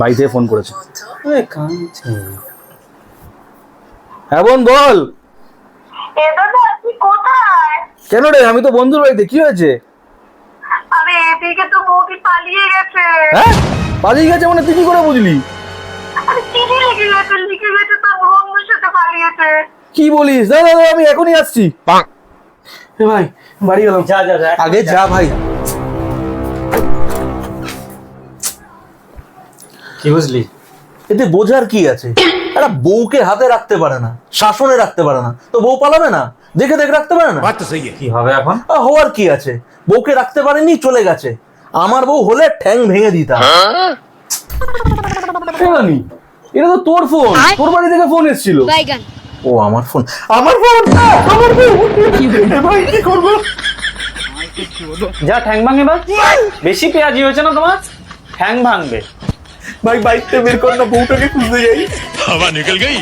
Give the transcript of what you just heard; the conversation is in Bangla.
বাড়ি থেকে ফোন করেছে। হ্যাঁ বোন বল। কেন রে? আমি তো বন্ধুর বাড়িতে। কি হয়েছে? আরে এদিকে তো বৌদি পালিয়ে গেছে। হ্যাঁ, পালিয়ে গেছে মানে তুই কি করে বুঝলি? আরে চিঠি লিখে গেছে তোর বন্ধুর সাথে পালিয়েছে। কি বলিস? দাদা আমি এখনই আসছি। ভাই বাড়ি গেলাম। যা যা যা, আগে যা ভাই। কি বুঝলি? এতে বোঝার কি আছে? একটা বউকে হাতে রাখতে পারে না, শাসনে রাখতে পারে না, তো বউ পালাবে না? দেখে দেখে রাখতে পারে না? কি হবে এখন? হওয়ার কি আছে? বউকে রাখতে পারেনি, চলে গেছে। আমার বউ হলে ঠ্যাং ভেঙে দিতাম। এটা তো তোর ফোন, তোর বাড়ি থেকে ফোন এসেছিল। ও আমার ফোন, আমার ফোন, আমার বউ। ভাই কি করবো? যা ঠ্যাং ভাঙে। বা বেশি পেঁয়াজি হয়েছে না তোমার? ঠ্যাং ভাঙবে। ভাই বাইকটা বের কর না, বউটাকে খুঁজতে যাই। हवा निकल गई।